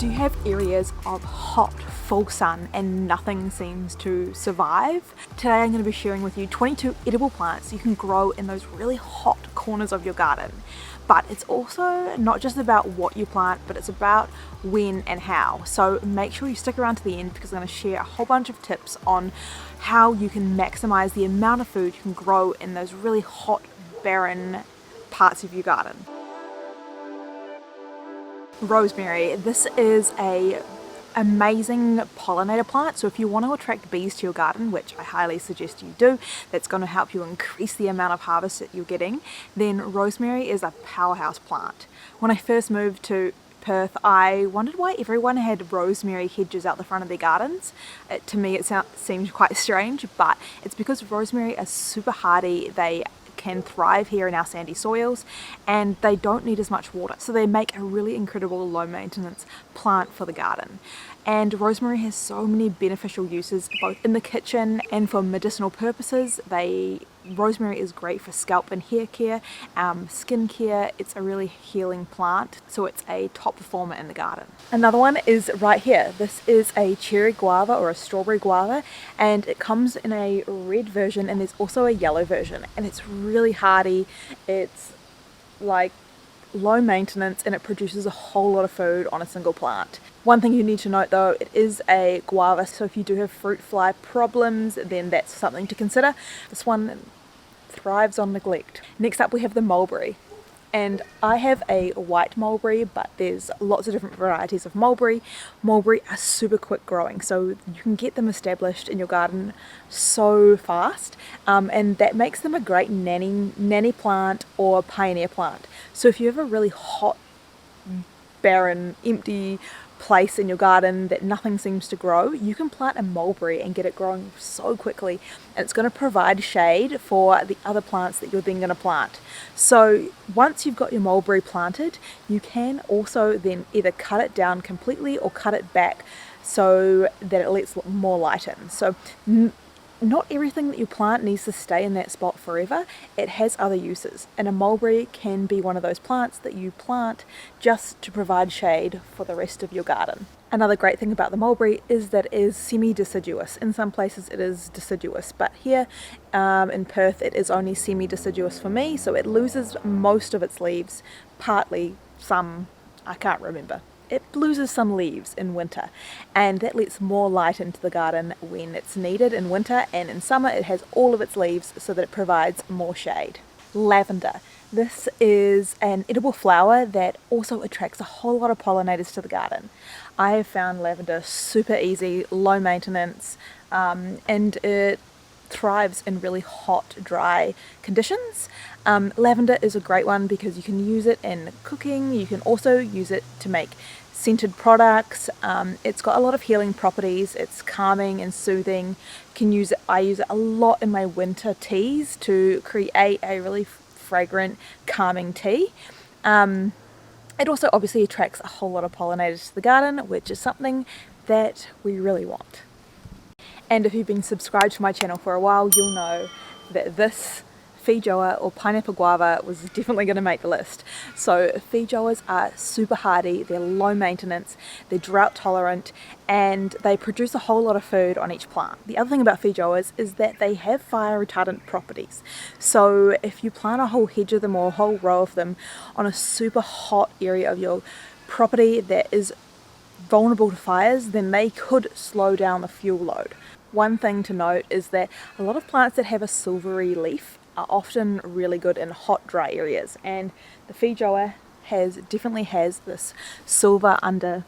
Do you have areas of hot, full sun and nothing seems to survive? Today I'm going to be sharing with you 22 edible plants you can grow in those really hot corners of your garden. But it's also not just about what you plant, but it's about when and how. So make sure you stick around to the end because I'm going to share a whole bunch of tips on how you can maximize the amount of food you can grow in those really hot, barren parts of your garden. Rosemary. This is a amazing pollinator plant, so if you want to attract bees to your garden, which I highly suggest you do, that's going to help you increase the amount of harvest that you're getting, then rosemary is a powerhouse plant. When I first moved to Perth, I wondered why everyone had rosemary hedges out the front of their gardens. To me it seemed quite strange, but it's because rosemary is super hardy. They can thrive here in our sandy soils and they don't need as much water, so they make a really incredible low maintenance plant for the garden. And rosemary has so many beneficial uses both in the kitchen and for medicinal purposes. Rosemary is great for scalp and hair care, skin care. It's a really healing plant, so it's a top performer in the garden. Another one is right here. This is a cherry guava or a strawberry guava, and it comes in a red version and there's also a yellow version, and it's really hardy. It's like low maintenance and it produces a whole lot of food on a single plant. One thing you need to note though, it is a guava, so if you do have fruit fly problems, then that's something to consider. This one thrives on neglect. Next up we have the mulberry, and I have a white mulberry, but there's lots of different varieties of mulberry. Mulberry are super quick growing, so you can get them established in your garden so fast, and that makes them a great nanny plant or pioneer plant. So if you have a really hot, barren, empty place in your garden that nothing seems to grow, you can plant a mulberry and get it growing so quickly, and it's going to provide shade for the other plants that you're then going to plant. So once you've got your mulberry planted, you can also then either cut it down completely or cut it back so that it lets more light in. So not everything that you plant needs to stay in that spot forever. It has other uses, and a mulberry can be one of those plants that you plant just to provide shade for the rest of your garden. Another great thing about the mulberry is that it is semi-deciduous. In some places it is deciduous, but here in Perth it is only semi-deciduous for me, so it loses most of its leaves, partly, some, I can't remember. It loses some leaves in winter, and that lets more light into the garden when it's needed in winter, and in summer it has all of its leaves so that it provides more shade. Lavender. This is an edible flower that also attracts a whole lot of pollinators to the garden. I have found lavender super easy, low maintenance, and it thrives in really hot, dry conditions. Lavender is a great one because you can use it in cooking. You can also use it to make scented products. It's got a lot of healing properties. It's calming and soothing. I use it a lot in my winter teas to create a really fragrant, calming tea. It also obviously attracts a whole lot of pollinators to the garden, which is something that we really want. And if you've been subscribed to my channel for a while, you'll know that this Feijoa or pineapple guava was definitely going to make the list. So Feijoas are super hardy, they're low maintenance, they're drought tolerant, and they produce a whole lot of food on each plant. The other thing about Feijoas is that they have fire retardant properties. So if you plant a whole hedge of them or a whole row of them on a super hot area of your property that is vulnerable to fires, then they could slow down the fuel load. One thing to note is that a lot of plants that have a silvery leaf are often really good in hot, dry areas, and the Feijoa definitely has this silver under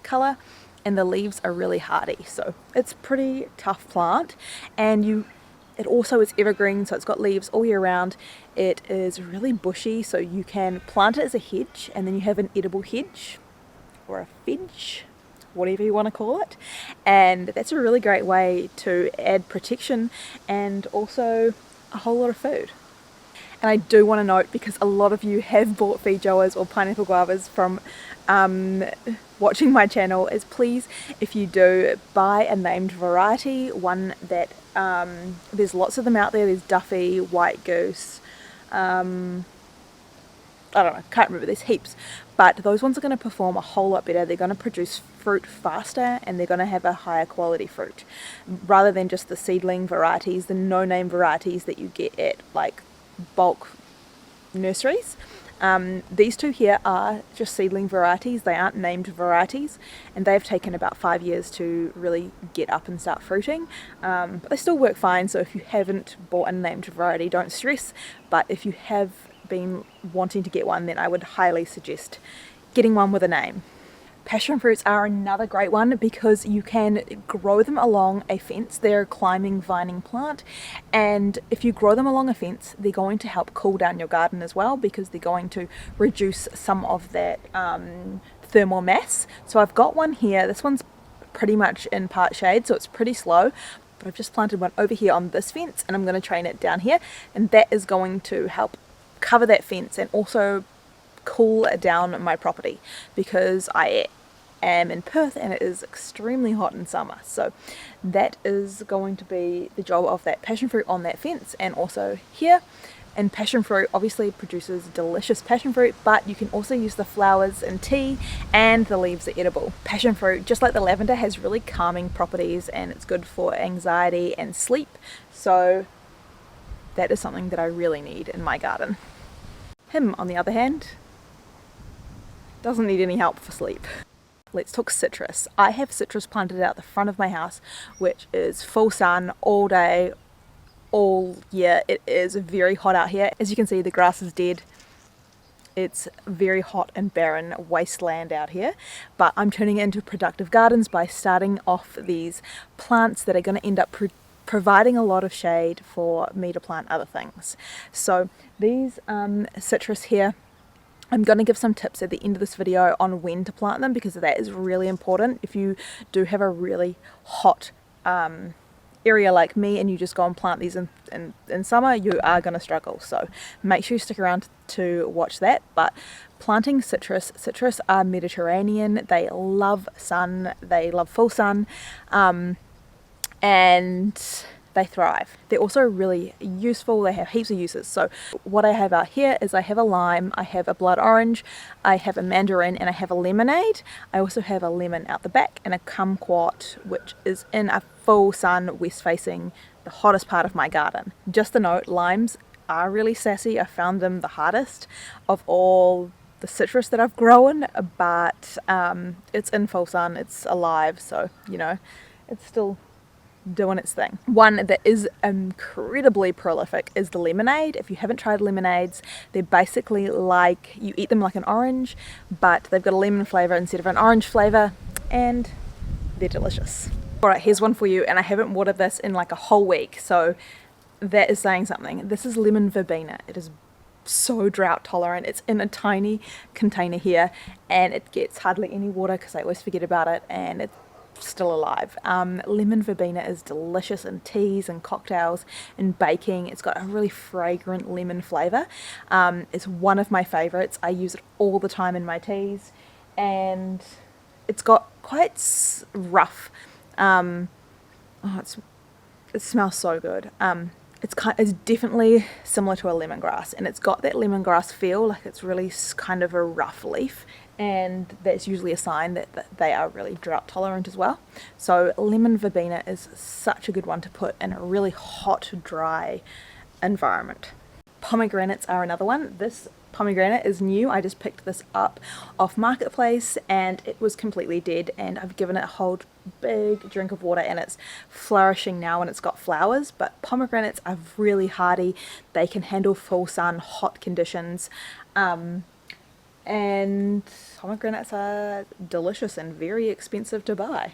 color, and the leaves are really hardy, so it's a pretty tough plant. And it also is evergreen, so it's got leaves all year round. It is really bushy, so you can plant it as a hedge, and then you have an edible hedge or a fidge, whatever you want to call it, and that's a really great way to add protection and also a whole lot of food. And I do want to note, because a lot of you have bought Feijoas or pineapple guavas from watching my channel, is please, if you do, buy a named variety, one that there's lots of them out there. There's Duffy, White Goose, I don't know, can't remember, there's heaps, but those ones are going to perform a whole lot better. They're going to produce fruit faster, and they're going to have a higher quality fruit, rather than just the seedling varieties, the no-name varieties that you get at like bulk nurseries. These two here are just seedling varieties. They aren't named varieties, and they've taken about 5 years to really get up and start fruiting, but they still work fine. So if you haven't bought a named variety, don't stress, but if you have been wanting to get one, then I would highly suggest getting one with a name. Passion fruits are another great one because you can grow them along a fence. They're a climbing, vining plant, and if you grow them along a fence, they're going to help cool down your garden as well, because they're going to reduce some of that thermal mass. So I've got one here. This one's pretty much in part shade, so it's pretty slow, but I've just planted one over here on this fence, and I'm going to train it down here, and that is going to help cover that fence and also cool down my property, because I am in Perth and it is extremely hot in summer. So that is going to be the job of that passion fruit on that fence, and also here. And passion fruit obviously produces delicious passion fruit, but you can also use the flowers in tea, and the leaves are edible. Passion fruit, just like the lavender, has really calming properties, and it's good for anxiety and sleep. So that is something that I really need in my garden. Him, on the other hand, doesn't need any help for sleep. Let's talk citrus. I have citrus planted out the front of my house, which is full sun all day, all year. It is very hot out here. As you can see, the grass is dead. It's very hot and barren wasteland out here, but I'm turning it into productive gardens by starting off these plants that are going to end up providing a lot of shade for me to plant other things. So these citrus here, I'm going to give some tips at the end of this video on when to plant them, because that is really important. If you do have a really hot area like me and you just go and plant these in summer, you are going to struggle. So make sure you stick around to watch that. But planting citrus are Mediterranean. They love sun, they love full sun, and they thrive. They're also really useful. They have heaps of uses. So what I have out here is I have a lime, I have a blood orange, I have a mandarin, and I have a lemonade. I also have a lemon out the back, and a kumquat, which is in a full sun, west facing, the hottest part of my garden. Just a note, limes are really sassy. I found them the hardest of all the citrus that I've grown, but it's in full sun, it's alive, so you know, it's still doing its thing. One that is incredibly prolific is the lemonade. If you haven't tried lemonades, they're basically like, you eat them like an orange, but they've got a lemon flavour instead of an orange flavour, and they're delicious. Alright, here's one for you, and I haven't watered this in like a whole week, so that is saying something. This is lemon verbena. It is so drought tolerant. It's in a tiny container here, and it gets hardly any water because I always forget about it, and it's still alive. Lemon verbena is delicious in teas and cocktails and baking. It's got a really fragrant lemon flavour. It's one of my favourites. I use it all the time in my teas, and it's got quite rough, it smells so good. It's definitely similar to a lemongrass, and it's got that lemongrass feel, like it's really kind of a rough leaf, and that's usually a sign that they are really drought tolerant as well. So lemon verbena is such a good one to put in a really hot, dry environment. Pomegranates are another one. This pomegranate is new. I just picked this up off Marketplace, and it was completely dead, and I've given it a whole big drink of water, and it's flourishing now, and it's got flowers. But pomegranates are really hardy. They can handle full sun, hot conditions, and pomegranates are delicious and very expensive to buy.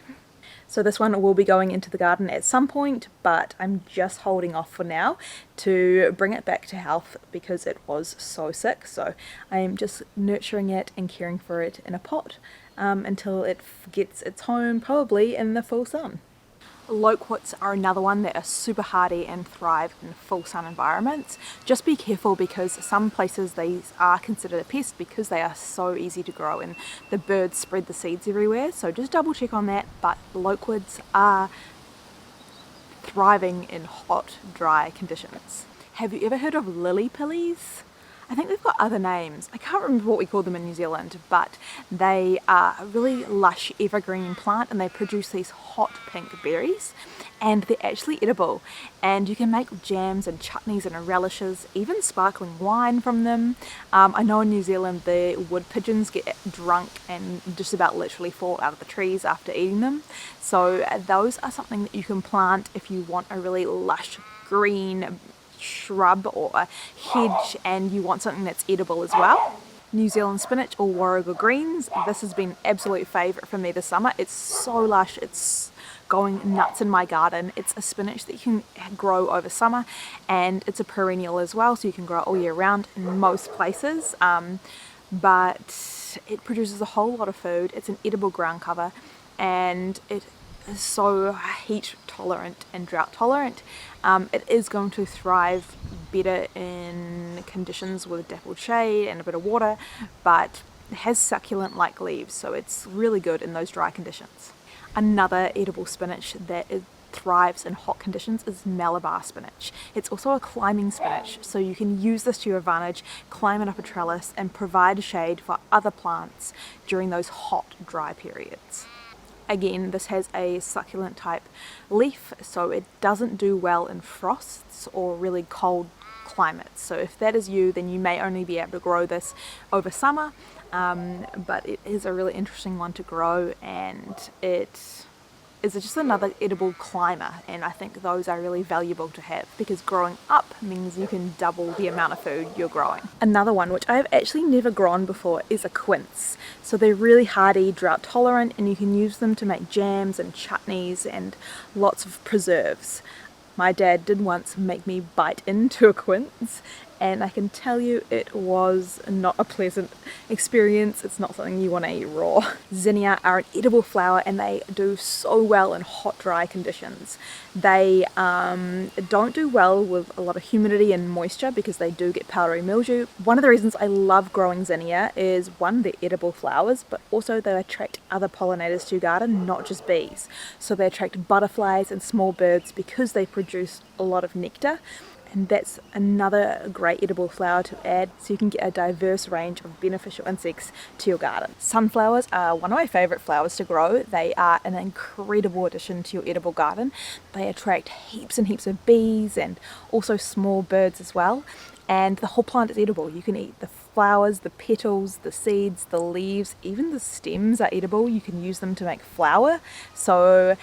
So this one will be going into the garden at some point, but I'm just holding off for now to bring it back to health because it was so sick. So I am just nurturing it and caring for it in a pot until it gets its home, probably in the full sun. Loquats are another one that are super hardy and thrive in full sun environments. Just be careful, because some places these are considered a pest because they are so easy to grow and the birds spread the seeds everywhere. So just double check on that. But loquats are thriving in hot, dry conditions. Have you ever heard of lily pillies? I think they've got other names. I can't remember what we call them in New Zealand, but they are a really lush evergreen plant and they produce these hot pink berries, and they're actually edible, and you can make jams and chutneys and relishes, even sparkling wine from them. I know in New Zealand the wood pigeons get drunk and just about literally fall out of the trees after eating them, so those are something that you can plant if you want a really lush green shrub or a hedge and you want something that's edible as well. New Zealand spinach or Warrigal greens, this has been an absolute favourite for me this summer. It's so lush, it's going nuts in my garden. It's a spinach that you can grow over summer, and it's a perennial as well, so you can grow it all year round in most places, but it produces a whole lot of food. It's an edible ground cover, and it is so heat tolerant and drought tolerant. It is going to thrive better in conditions with dappled shade and a bit of water, but it has succulent like leaves, so it's really good in those dry conditions. Another edible spinach that thrives in hot conditions is Malabar spinach. It's also a climbing spinach, so you can use this to your advantage, climb it up a trellis and provide shade for other plants during those hot dry periods. Again, this has a succulent type leaf, so it doesn't do well in frosts or really cold climates. So if that is you, then you may only be able to grow this over summer, but it is a really interesting one to grow, and it is just another edible climber, and I think those are really valuable to have because growing up means you can double the amount of food you're growing. Another one which I've actually never grown before is a quince. So they're really hardy, drought tolerant, and you can use them to make jams and chutneys and lots of preserves. My dad did once make me bite into a quince, and I can tell you it was not a pleasant experience. It's not something you want to eat raw. Zinnia are an edible flower and they do so well in hot, dry conditions. They don't do well with a lot of humidity and moisture because they do get powdery mildew. One of the reasons I love growing zinnia is, one, they're edible flowers, but also they attract other pollinators to your garden, not just bees. So they attract butterflies and small birds because they produce a lot of nectar. And that's another great edible flower to add, so you can get a diverse range of beneficial insects to your garden. Sunflowers are one of my favourite flowers to grow. They are an incredible addition to your edible garden. They attract heaps and heaps of bees and also small birds as well. And the whole plant is edible. You can eat the flowers, the petals, the seeds, the leaves, even the stems are edible. You can use them to make flour. So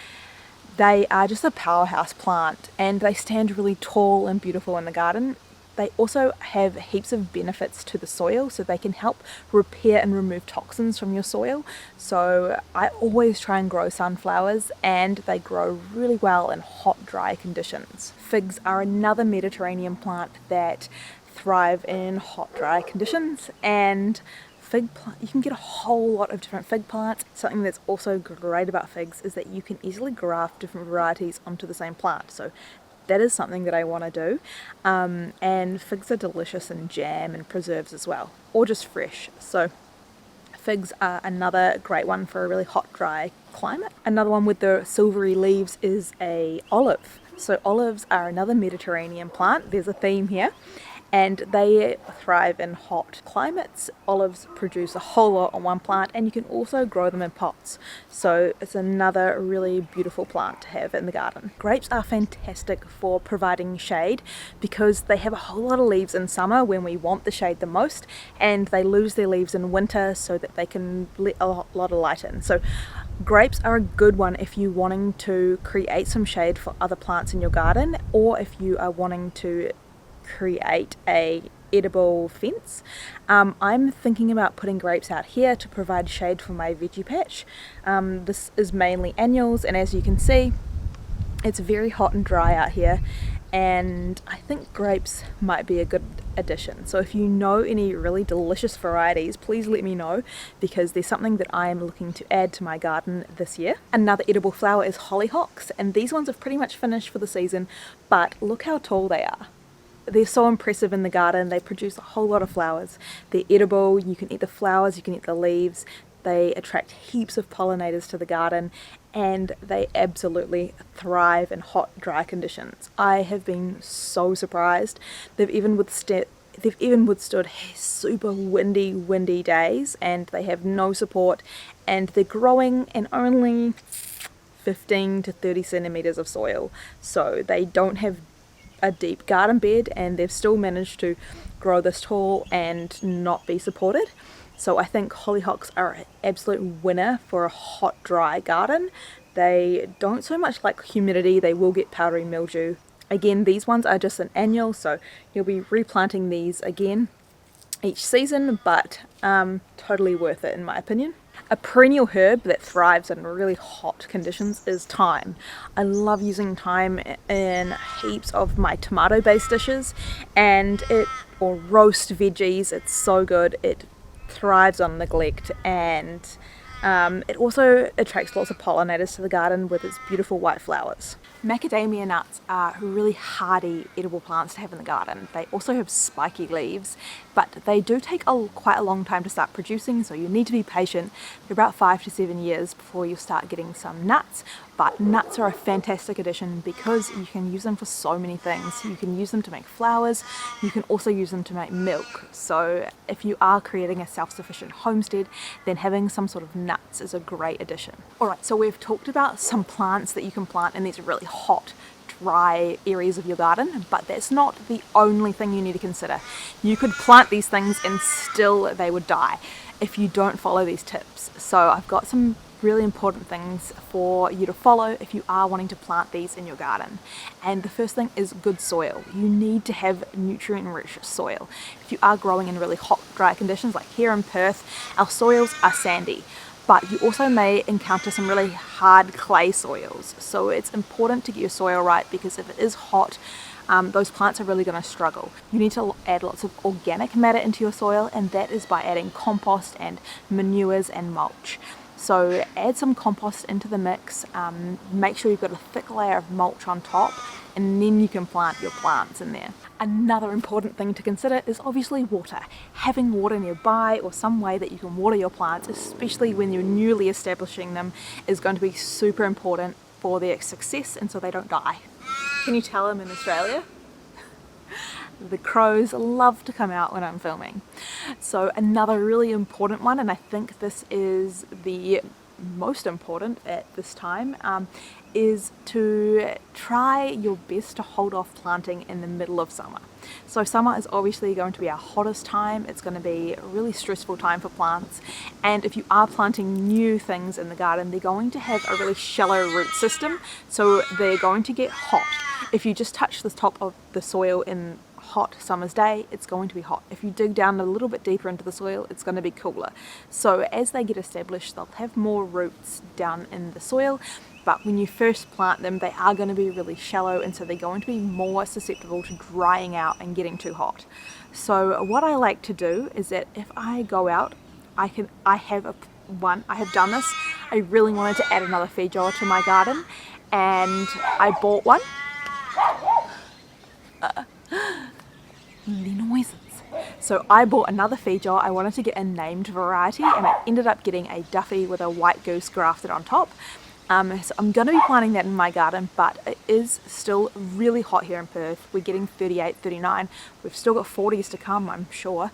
they are just a powerhouse plant, and they stand really tall and beautiful in the garden. They also have heaps of benefits to the soil, so they can help repair and remove toxins from your soil. So I always try and grow sunflowers, and they grow really well in hot, dry conditions. Figs are another Mediterranean plant that thrive in hot, dry conditions, and you can get a whole lot of different fig plants. Something that's also great about figs is that you can easily graft different varieties onto the same plant. So that is something that I want to do. And figs are delicious in jam and preserves as well, or just fresh. So figs are another great one for a really hot, dry climate. Another one with the silvery leaves is a olive. So olives are another Mediterranean plant. There's a theme here. And they thrive in hot climates. Olives produce a whole lot on one plant, and you can also grow them in pots. So it's another really beautiful plant to have in the garden. Grapes are fantastic for providing shade because they have a whole lot of leaves in summer when we want the shade the most, and they lose their leaves in winter so that they can let a lot of light in. So grapes are a good one if you're wanting to create some shade for other plants in your garden, or if you are wanting to create a edible fence. I'm thinking about putting grapes out here to provide shade for my veggie patch. This is mainly annuals, and as you can see, it's very hot and dry out here, and I think grapes might be a good addition. So if you know any really delicious varieties, please let me know, because there's something that I am looking to add to my garden this year. Another edible flower is hollyhocks, and these ones have pretty much finished for the season, but look how tall they are. They're so impressive in the garden. They produce a whole lot of flowers. They're edible. You can eat the flowers, you can eat the leaves. They attract heaps of pollinators to the garden, and they absolutely thrive in hot, dry conditions. I have been so surprised. They've even withstood they've even withstood super windy days, and they have no support, and they're growing in only 15 to 30 centimeters of soil, so they don't have a deep garden bed, and they've still managed to grow this tall and not be supported. So I think hollyhocks are an absolute winner for a hot, dry garden. They don't so much like humidity, they will get powdery mildew. Again, these ones are just an annual, so you'll be replanting these again each season, but totally worth it in my opinion. A perennial herb that thrives in really hot conditions is thyme. I love using thyme in heaps of my tomato based dishes or roast veggies. It's so good. It thrives on neglect, and it also attracts lots of pollinators to the garden with its beautiful white flowers. Macadamia nuts are really hardy edible plants to have in the garden. They also have spiky leaves, but they do take quite a long time to start producing, so you need to be patient for about 5 to 7 years before you start getting some nuts. But nuts are a fantastic addition because you can use them for so many things. You can use them to make flowers, you can also use them to make milk. So if you are creating a self-sufficient homestead, then having some sort of nuts is a great addition. Alright, so we've talked about some plants that you can plant in these really hot, dry areas of your garden, but that's not the only thing you need to consider. You could plant these things and still they would die if you don't follow these tips. So I've got some really important things for you to follow if you are wanting to plant these in your garden. And the first thing is good soil. You need to have nutrient rich soil. If you are growing in really hot, dry conditions like here in Perth, our soils are sandy, but you also may encounter some really hard clay soils. So it's important to get your soil right, because if it is hot, those plants are really going to struggle. You need to add lots of organic matter into your soil, and that is by adding compost and manures and mulch. So add some compost into the mix, make sure you've got a thick layer of mulch on top, and then you can plant your plants in there. Another important thing to consider is obviously water. Having water nearby or some way that you can water your plants, especially when you're newly establishing them, is going to be super important for their success and so they don't die. Can you tell I'm in Australia? The crows love to come out when I'm filming. So another really important one, and I think this is the most important at this time, is to try your best to hold off planting in the middle of summer. So summer is obviously going to be our hottest time. It's going to be a really stressful time for plants, and if you are planting new things in the garden, they're going to have a really shallow root system, so they're going to get hot. If you just touch the top of the soil in hot summer's day, it's going to be hot. If you dig down a little bit deeper into the soil, it's going to be cooler. So as they get established, they'll have more roots down in the soil, but when you first plant them, they are going to be really shallow, and so they're going to be more susceptible to drying out and getting too hot. So what I like to do is that if I go out, I have done this. I really wanted to add another Feijoa to my garden, and I bought one. The noises. So I bought another Feijoa. I wanted to get a named variety, and I ended up getting a Duffy with a white goose grafted on top. So I'm going to be planting that in my garden, but it is still really hot here in Perth. We're getting 38, 39. We've still got 40s to come, I'm sure.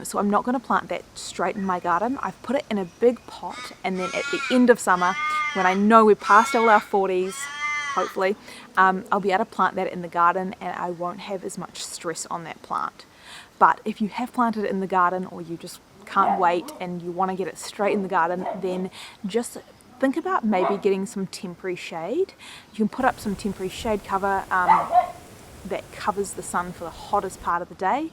So I'm not going to plant that straight in my garden. I've put it in a big pot, and then at the end of summer, when I know we're past all our 40s, hopefully, I'll be able to plant that in the garden, and I won't have as much stress on that plant. But if you have planted it in the garden, or you just can't wait and you want to get it straight in the garden, then just think about maybe getting some temporary shade. You can put up some temporary shade cover that covers the sun for the hottest part of the day,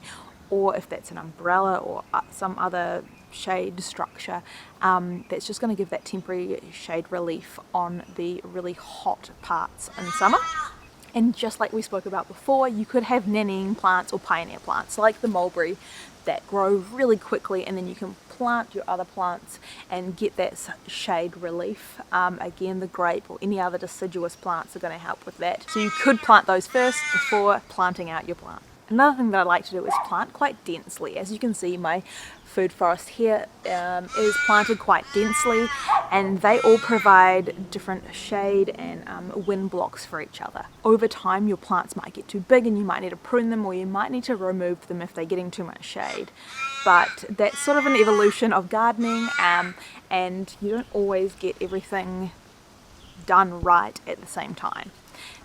or if that's an umbrella or some other shade structure, that's just going to give that temporary shade relief on the really hot parts in summer. And just like we spoke about before, you could have nannying plants or pioneer plants like the mulberry that grow really quickly, and then you can plant your other plants and get that shade relief. Again, the grape or any other deciduous plants are going to help with that. So you could plant those first before planting out your plant. Another thing that I like to do is plant quite densely. As you can see, my food forest here is planted quite densely, and they all provide different shade and wind blocks for each other. Over time your plants might get too big and you might need to prune them, or you might need to remove them if they're getting too much shade. But that's sort of an evolution of gardening, and you don't always get everything done right at the same time.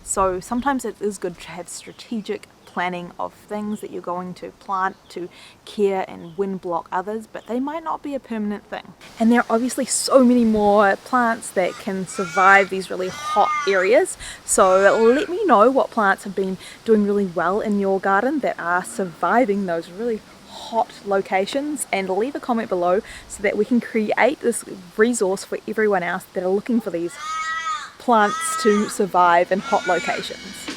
So sometimes it is good to have strategic planning of things that you're going to plant to care and wind block others, but they might not be a permanent thing. And there are obviously so many more plants that can survive these really hot areas. So let me know what plants have been doing really well in your garden that are surviving those really hot locations, and leave a comment below so that we can create this resource for everyone else that are looking for these plants to survive in hot locations.